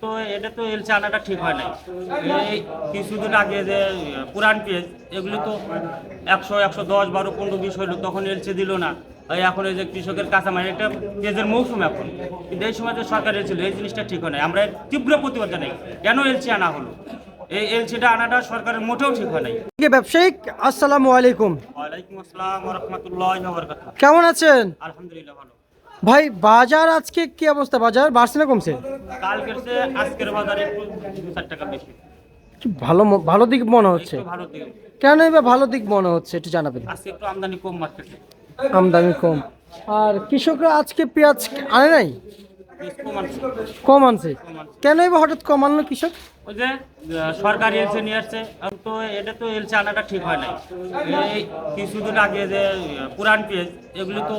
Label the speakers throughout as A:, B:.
A: তো এটা তো এলসি আনাটা ঠিক হয় নাই। এই কিছুদিন আগে যে পুরান পেঁয়াজ এগুলো তো 100, 110, 12, 15, 20 হইলো, তখন এলসি দিল না। এই এখন এই যে কৃষকের কাঁচামাল, এটা পেঁয়াজের মৌসুম এখন, কিন্তু এই সময় যে সরকার এলসি, এই জিনিসটা ঠিক হয় নাই। আমরা এর তীব্র প্রতিবাদ জানাই, কেন এলসি আনা হলো। এই এলসিটা আনাটা সরকারের মোটেও ঠিক হয় নাই।
B: ব্যবসায়িক আসসালামু আলাইকুম।
A: ওয়ালাইকুম আসসালাম ওয়া রাহমাতুল্লাহি ওয়া বারাকাতুহু।
B: কেমন আছেন
A: আলহামদুলিল্লাহ ভালো।
B: ভাই? বাজার আজকে কি অবস্থা? বাজার বাড়ছে না কমছে?
A: কালকের চেয়ে আজকের বাজারে একটু 2-4 টাকা বেশি।
B: কি ভালো ভালো দিক মনে হচ্ছে?
A: একটু ভালো দিকে।
B: কেন এবার ভালো দিক মনে হচ্ছে একটু জানাবেন।
A: আজকে একটু আমদানি কম মার্কেটে।
B: আমদানি কম। আর কৃষকরা আজকে পেঁয়াজ আনে নাই?
A: বেশ কম আনছে।
B: কম আনছে। কেন এবার হঠাৎ কম আনলো কৃষক?
A: ওই যে সরকার এলসি নিয়ে আসছে, তো এটা তো এলসি আনাটা ঠিক হয় নাই। এই কিছুদিন আগে যে পুরান পেঁয়াজ এগুলো তো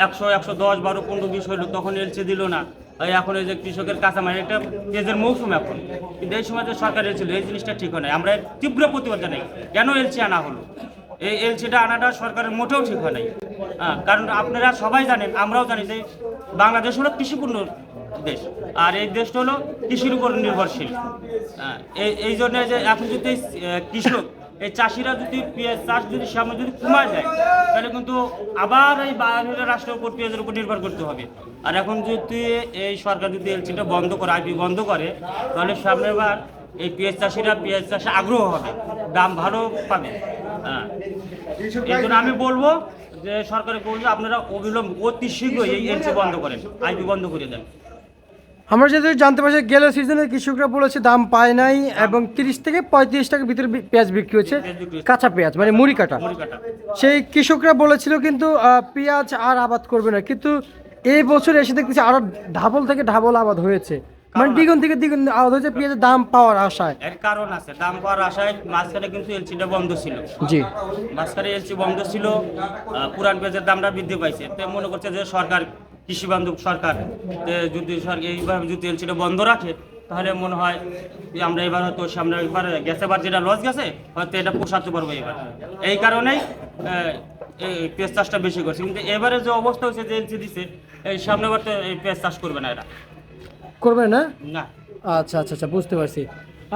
A: 100, 110, 12, 15, 20 হইলো, তখন এলসি দিল না। এই এখন এই যে কৃষকের কাঁচামাল, এটা পেঁয়াজের মৌসুম এখন, কিন্তু এই সময় যে সরকার এলসি, এই জিনিসটা ঠিক হয় নাই। আমরা এর তীব্র প্রতিবাদ জানাই, কেন এলসি আনা হলো। এই এলসিটা আনাটা সরকারের মোটেও ঠিক হয় নাই। কারণ আপনারা সবাই জানেন, আমরাও জানি যে বাংলাদেশ হলো কৃষিপূর্ণ দেশ, আর এই দেশটা হলো কৃষির উপর নির্ভরশীল। এই জন্য যে এখন যদি কৃষক, এই চাষিরা যদি পেঁয়াজ চাষ যদি সামনে যদি কমায় যায়, তাহলে কিন্তু আবার এই বাইরের রাষ্ট্রের উপর পেঁয়াজের উপর নির্ভর করতে হবে। আর এখন যদি এই সরকার যদি এলসিটা বন্ধ করে, আইপি বন্ধ করে, তাহলে সামনেবার এই পেঁয়াজ চাষিরা পেঁয়াজ চাষে আগ্রহ হবে, দাম ভালো পাবে। এই জন্য আমি বলবো যে সরকারে বলবো, আপনারা অতি শীঘ্রই এই এলসি বন্ধ করেন, আইপি বন্ধ করে দেন।
B: আমরা যদি জানতে পারছি গেল সিজনে কৃষকরা বলেছে দাম পায় নাই এবং 30 থেকে 35 টাকার ভিতরে পেঁয়াজ বিক্রি হচ্ছে, কাঁচা পেঁয়াজ মানে মুড়ি কাটা। সেই কৃষকরা বলেছিল কিন্তু পেঁয়াজ আর আবাদ করবে না, কিন্তু এই বছর এসে দেখতেছি আরো ডাবল থেকে ডাবল আবাদ হয়েছে, মানে দ্বিগুণ থেকে দ্বিগুণ আবাদ হয়েছে পেঁয়াজের দাম পাওয়ার আশায়।
A: এর কারণ আছে, দাম পাওয়ার আশায় মাঝখানে কিন্তু এলসিটা বন্ধ ছিল।
B: জি,
A: মাঝখানে এলসি বন্ধ ছিল, পুরান পেঁয়াজের দামটা বৃদ্ধি পাইছে। তো মনে করছে যে সরকার কৃষি বান্ধব সরকার, যদি সরকার এইভাবে যদি এলসিটা বন্ধ রাখে, তাহলে মনে হয় যে আমরা এবার হয়তো সামনে এবার গেছে, বার যেটা লস গেছে হয়তো এটা পোষাতে পারবো এবার। এই কারণেই এই পেঁয়াজ চাষটা বেশি করছে। কিন্তু এবারে যে অবস্থা হয়েছে যে এলসি দিছে, এই সামনে বার তো এই পেঁয়াজ চাষ করবে না এরা।
B: করবে না?
A: না।
B: আচ্ছা আচ্ছা আচ্ছা, বুঝতে পারছি।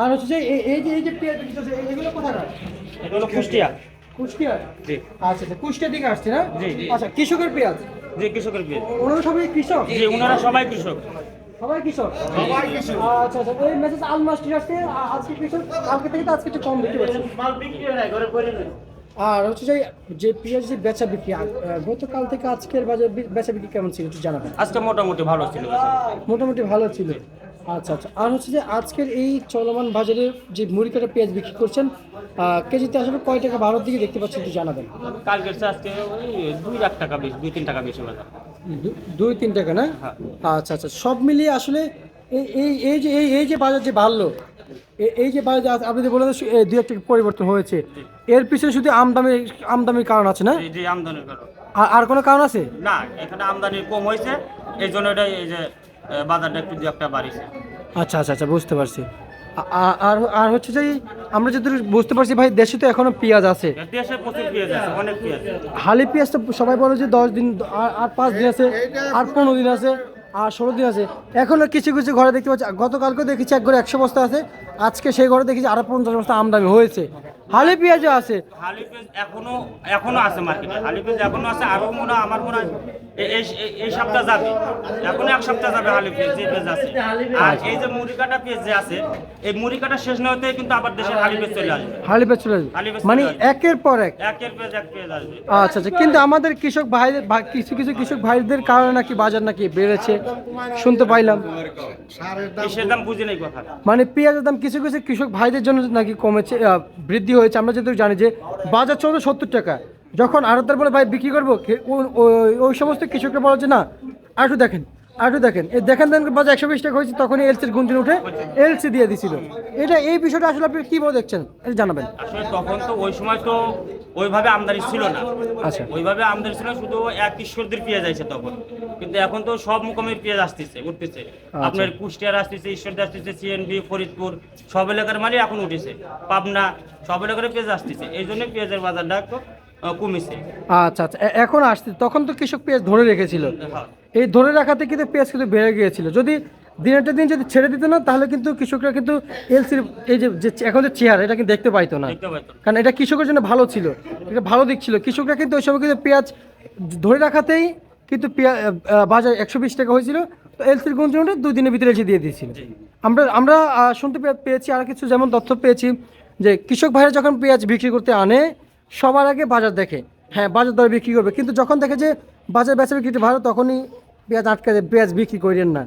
B: আর হচ্ছে যে এই যে পেঁয়াজ বিক্রি হচ্ছে, এগুলো কোথায়?
A: এটা হলো কুষ্টিয়া।
B: কুষ্টিয়া?
A: জি।
B: আচ্ছা আচ্ছা, কুষ্টিয়া দিকে আসছে না?
A: জি, জি।
B: আচ্ছা, কৃষকের পেঁয়াজ?
A: জি, কৃষকের পেঁয়াজ।
B: ওনারা সবাই কৃষক?
A: জি, ওনারা সবাই কৃষক।
B: সবাই কৃষক? আচ্ছা আচ্ছা, এই মেসেজ আলমাস্টির আসছে আজকে কৃষক, কালকে থেকে তো আজকে একটু কম দেখতে পাচ্ছি। আর হচ্ছে যে পেঁয়াজ যে বেচা বিক্রি গতকাল থেকে আজকের বাজার বেচা বিক্রি কেমন ছিল একটু জানাবেন।
A: আজকে মোটামুটি ভালো ছিল।
B: মোটামুটি ভালো ছিল। আচ্ছা আচ্ছা, আর হচ্ছে যে আজকের এই চলমান বাজারে যে মুড়ি কাটা পেঁয়াজ বিক্রি করছেন, কেজিতে আসলে কয় টাকা ভালোর দিকে দেখতে পাচ্ছেন একটু জানাবেন।
A: কালকের চেয়ে আজকে ওই 2 টাকা বেশি, 2-3 টাকা বেশি বাজার।
B: 2-3 টাকা না?
A: হ্যাঁ।
B: আচ্ছা আচ্ছা, সব মিলিয়ে আসলে এই যে বাজার যে বাড়লো, এই যে বাজার আপনি যে বলেন 2-1 টাকা পরিবর্তন হয়েছে, এর পিছনে শুধু আমদানির কারণ আছে না?
A: এই যে আমদানির কারণ।
B: আর কোনো কারণ আছে?
A: না, এখানে আমদানি কম হয়েছে, এই জন্য এটা এই যে বাজারটা একটু 2-1 টাকা বাড়িছে।
B: আচ্ছা আচ্ছা আচ্ছা, বুঝতে পারছি। আর আর হচ্ছে যে আমরা যদি বুঝতে পারছি ভাই, দেশে তো এখনো পেঁয়াজ আছে,
A: দেশে প্রচুর পেঁয়াজ আছে, অনেক পেঁয়াজ।
B: হালি পেঁয়াজ তো সবাই বলে যে 10 দিন, আর 5 দিন আছে, আর 15 দিন আছে, আর 16 দিন আছে। এখনো কিছু কিছু ঘরে দেখতে পাচ্ছি, গতকালকে দেখেছি এক ঘরে 100 বস্তা আছে, আজকে সেই ঘরে দেখেছি আরো 50 বস্তা আমদানি হয়েছে। হালি পেঁয়াজও আছে।
A: হালি পেঁয়াজ এখনো আছে মার্কেটে, হালি পেঁয়াজ এখনো আছে। আরো মনে হয়, আমার মনে হয় এই সপ্তাহ যাবে, এখনো 1 সপ্তাহ যাবে হালি পেঁয়াজ যে পেঁয়াজ আছে। আর এই যে মুড়ি কাটা পেঁয়াজ যে আছে, এই মুড়ি কাটা শেষ না হতে কিন্তু আবার দেশের হালি পেঁয়াজ চলে আসবে।
B: হালি পেঁয়াজ চলে আসবে,
A: হালি পেঁয়াজ
B: মানে
A: চলে আসবে।
B: একের পর এক
A: একের পেঁয়াজ এক পেঁয়াজ আসবে।
B: আচ্ছা আচ্ছা, কিন্তু আমাদের কৃষক ভাইদের কিছু কিছু কৃষক ভাইদের কারণে নাকি বাজার নাকি বেড়েছে শুনতে পাইলাম।
A: কিসের দাম বুঝি নাই কথা।
B: মানে পেঁয়াজের দাম কিছু কিছু কৃষক ভাইদের জন্য নাকি কমেছে, বৃদ্ধি হয়েছে। আমরা যেহেতু জানি যে বাজার চলছে 70 টাকা, যখন আড়তদার বলে ভাই বিক্রি করবো, ওই সমস্ত কৃষকরা বলে যে না, আর একটু দেখেন এই দেখেন বাজার 120 টাকা হয়েছে, তখনই এলসির গুঞ্জন উঠে এলসি দিয়ে দিছিল। এই বিষয়টা আসলে আপনি কীভাবে দেখছেন এটা জানাবেন।
A: আসলে তখন তো ওই সময় তো ওইভাবে আমদানি ছিল না।
B: আচ্ছা,
A: ওইভাবে আমদানি ছিল, শুধু এক ঈশ্বরদের পেঁয়াজ আছে তখন। কিন্তু এখন তো সব মুকামের পেঁয়াজ আসতেছে, উঠতেছে। আপনার কুষ্টিয়ার আসতেছে, ঈশ্বরদের আসতেছে, সিএনবি, ফরিদপুর, সব এলাকার মালই এখন উঠেছে। পাবনা, সব এলাকার পেঁয়াজ আসতেছে। এই জন্য পেঁয়াজের বাজারটা একটু কমেছে।
B: আচ্ছা আচ্ছা, এখন আসছে, তখন তো কৃষক পেঁয়াজ ধরে রেখেছিল,
A: হ্যাঁ।
B: এই ধরে রাখাতে কিন্তু পেঁয়াজ কিন্তু বেড়ে গিয়েছিল। যদি দিনেরটা দিন যদি ছেড়ে দিত না তাহলে কিন্তু কৃষকরা কিন্তু এলসির এই যে এখন যে চেহারা এটা কিন্তু দেখতে পাইতো না,
A: দেখতে পাইতো না।
B: কারণ এটা কৃষকের জন্য ভালো ছিল, এটা ভালো দিক ছিল। কৃষকরা কিন্তু ওই সময় কিন্তু পেঁয়াজ ধরে রাখাতেই কিন্তু বাজার 120 টাকা হয়েছিল, তো এলসির গুঞ্জনটা 2 দিনের ভিতরে এসে দিয়ে দিয়েছিল। আমরা আমরা শুনতে পেয়েছি আর কিছু, যেমন তথ্য পেয়েছি যে কৃষক ভাইরা যখন পেঁয়াজ বিক্রি করতে আনে সবার আগে বাজার দেখে, হ্যাঁ বাজার দরে বিক্রি করবে, কিন্তু যখন দেখে যে বাজার বেচা বিক্রি ভালো তখনই পেঁয়াজ আটকে যায়, পেঁয়াজ বিক্রি করেন না,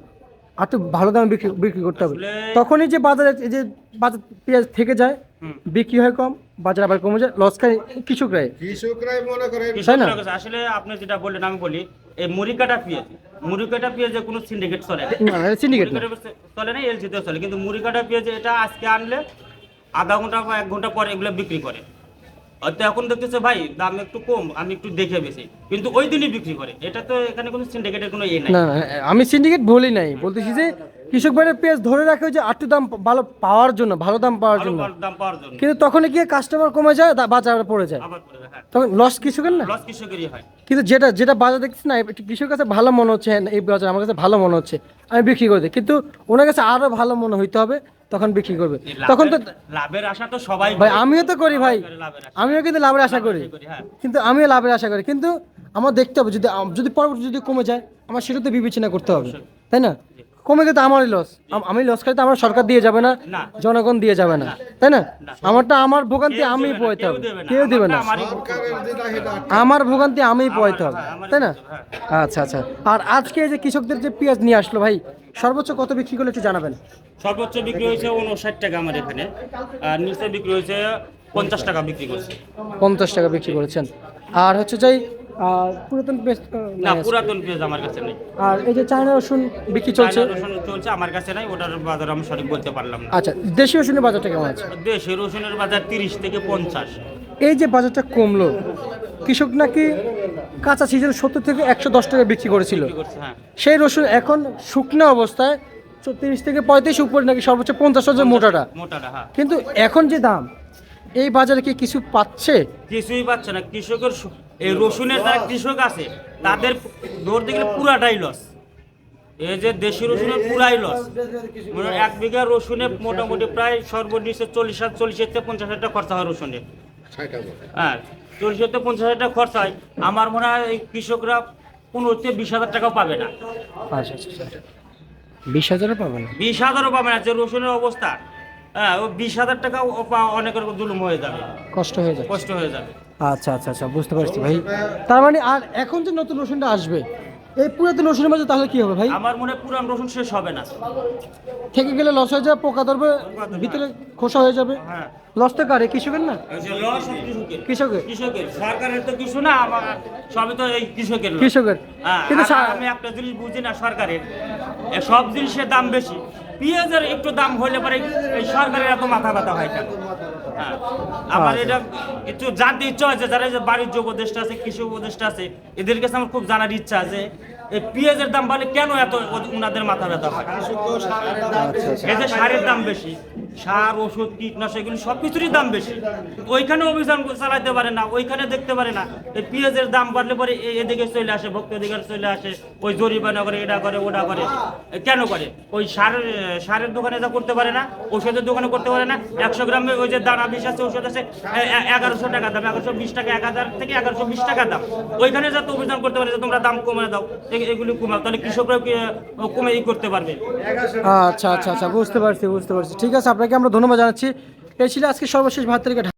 B: আর তো ভালো দামে বিক্রি করতে হবে। তখনই যে বাজারে এই যে বাজার পেঁয়াজ থেকে যায়, বিক্রি হয় কম, বাজার আবার কমে যায়, লস খায় কৃষকরাই।
C: মনে করে
B: তাই না?
A: আসলে আপনি যেটা বললেন আমি বলি, এই মুড়িকাটা পেঁয়াজে কোনো সিন্ডিকেট চলে না,
B: না সিন্ডিকেট না।
A: চলে না, এলসিতেও চলে, কিন্তু মুড়িকাটা পেঁয়াজ এটা আজকে আনলে আধা ঘন্টা বা 1 ঘন্টা পরে এগুলো বিক্রি করে। হয়তো এখন দেখতেছে ভাই দাম একটু কম, আমি একটু দেখে বেশি, কিন্তু ওই দিনই বিক্রি করে। এটা তো এখানে কোনো সিন্ডিকেটের কোনো ইয়ে নাই।
B: না না, আমি সিন্ডিকেট বলি নাই, বলতেছি যে কৃষক ভাইরা পেঁয়াজ ধরে রাখে যে আটটু দাম ভালো পাওয়ার জন্য, ভালো দাম পাওয়ার
A: ভালো
B: জন্য,
A: দাম পাওয়ার জন্য
B: কিন্তু তখনই গিয়ে কাস্টমার কমে যায়, বাজার আবার পড়ে যায়,
A: আবার করে, হ্যাঁ,
B: তখন লস কৃষকের না।
A: লস কৃষকেরই হয়।
B: কিন্তু যেটা যেটা বাজার দেখছি না, একটু কৃষকের কাছে ভালো মনে হচ্ছে, হ্যাঁ, এই বাজার আমার কাছে ভালো মনে হচ্ছে, আমি বিক্রি করে দিই, কিন্তু ওনার কাছে আরো ভালো মনে হইতে হবে, তখন বিক্রি করবে। তখন তো
A: লাভের আশা তো সবাই
B: ভাই
A: করে।
B: আমিও তো করি ভাই,
A: লাভের আশা
B: আমিও কিন্তু লাভের আশা করি,
A: হ্যাঁ।
B: কিন্তু আমিও লাভের আশা করি, কিন্তু আমার দেখতে হবে যদি যদি পরবর্তী যদি কমে যায় আমার সেটা তো বিবেচনা করতে হবে, তাই না? কমে গেলে তো আমারই লস, আমি লস খাই তো আমার সরকার দিয়ে যাবে না,
A: না।
B: জনগণ দিয়ে যাবে না, তাই না? আমারটা আমার ভোগান্তি আমি
A: দেবে না,
B: পোহাইতে হবে,
A: কেউ দেবে না,
B: কেউ দেবে না,
A: আমারটা আমারই
C: সরকারের যেটা সেটা
B: আমার ভোগান্তি আমি পোহাইতে হবে,
A: আমারই
B: তাই না?
A: পোহাইতে হবে,
B: আচ্ছা আচ্ছা। আর আজকে এই যে কৃষকদের যে পেঁয়াজ নিয়ে আসলো ভাই, সর্বোচ্চ কত বিক্রি করলে একটু জানাবেন।
A: সর্বোচ্চ বিক্রি হয়েছে 59 টাকা আমার এখানে, আর নিচে বিক্রি হয়েছে 50 টাকা বিক্রি করছে।
B: 50 টাকা বিক্রি করেছেন। আর হচ্ছে যাই পুরাতন পেঁয়াজ
A: না, পুরাতন পেঁয়াজ আমার কাছে নেই।
B: আর এই যে চায়না রসুন বিক্রি চলছে,
A: চায়না রসুন চলছে আমার কাছে নাই, ওটার বাজার আমি সঠিক বলতে পারলাম না।
B: আচ্ছা দেশি রসুনের বাজারটা কেমন আছে?
A: দেশি রসুনের বাজার 30 থেকে 50।
B: এই যে বাজারটা কমলো, কৃষক নাকি কাঁচা সিজন 70 থেকে 110 টাকা বিক্রি করেছিল,
A: বিক্রি করছে, হ্যাঁ,
B: সেই রসুন এখন শুকনো অবস্থায় 30 থেকে 35 উপরে নাকি সর্বোচ্চ 50 হচ্ছে মোটাটা,
A: মোটাটা, হ্যাঁ।
B: কিন্তু এখন যে দাম এই বাজারে কি কিছু পাচ্ছে?
A: কিছুই পাচ্ছে না কৃষকের। এই রসুনের যারা কৃষক আছে তাদের ধরতে গেলে পুরাটাই লস। এই যে দেশি রসুনের পুরাই লস, মানে 1 বিঘা রসুনে মোটামুটি প্রায় সর্বনিম্ন 40 থেকে 50 হাজার টাকা খরচা হয় রসুনে, হ্যাঁ, 40 থেকে 50 হাজার টাকা খরচা হয়। আমার মনে হয় এই কৃষকরা 15 থেকে 20 হাজার টাকাও পাবে না।
B: আচ্ছা আচ্ছা, 20,000 পাবেন?
A: 20,000ও পাবে না, যে রসুনের অবস্থা, হ্যাঁ, ও 20,000 টাকা অনেকের জুলুম হয়ে যাবে,
B: কষ্ট হয়ে যায়।
A: কষ্ট হয়ে যাবে।
B: আচ্ছা আচ্ছা আচ্ছা, বুঝতে পারছি ভাই। তার মানে আর এখন যে নতুন রসুনটা আসবে, এই পুরাতন রসুনের মাঝে তাহলে কি হবে ভাই?
A: আমার মনে হয় পুরান রসুন শেষ হবে না,
B: থেকে গেলে লস হয়ে যাবে, পোকা ধরবে, ভিতরে খোসা হয়ে যাবে,
A: হ্যাঁ।
B: লস তো কারে? কৃষকের না?
A: লস কৃষকের,
B: কৃষকের
A: কৃষকের, সরকারের তো কিছু না, আমার সবই তো এই কৃষকের loss।
B: কৃষকের
A: হ্যাঁ,
B: কিন্তু
A: আর আমি একটা জিনিস বুঝি না, সরকারের সব জিনিসের দাম বেশি, পেঁয়াজের একটু দাম হইলে পরে এই সরকারের এত মাথা ব্যথা হয় কেন? হ্যাঁ, আমার এটা একটু জানতে ইচ্ছা হয়েছে, যারা এই যে বাণিজ্য উপদেষ্টা আছে, কৃষি উপদেষ্টা আছে, এদের কাছে আমার খুব জানার ইচ্ছা আছে এই পেঁয়াজের দাম বাড়লে কেন এত ওনাদের মাথা ব্যথা হয়। এই যে সারের দাম বেশি, সার, ওষুধ, কীটনাশক এগুলো সব কিছুরই দাম বেশি, ওইখানে অভিযান চালাতে পারে না, ওইখানে দেখতে পারে না। এই পেঁয়াজের দাম বাড়লে পরে এদিকে চলে আসে, ভক্ত অধিকার চলে আসে, ওই জরিমানা করে, এটা করে, ওটা করে। কেন করে? ওই সারের দোকানে যা করতে পারে না, ওষুধের দোকানে করতে পারে না। 100 গ্রামে ওই যে দানা বিষ আছে, ওষুধ আছে 1100 টাকা দাম, 1120 টাকা, 1000 থেকে 1120 টাকা দাম। ওইখানে যাতে অভিযান করতে পারে যে তোমরা দাম কমে দাও, এগুলি কমাও, তাহলে কৃষকরাও কমে করতে পারবে।
B: আচ্ছা আচ্ছা আচ্ছা, বুঝতে পারছি বুঝতে পারছি। ঠিক আছে, আপনাকে আমরা ধন্যবাদ জানাচ্ছি। এই ছিল আজকে সর্বশেষ 72 ঘন্টা।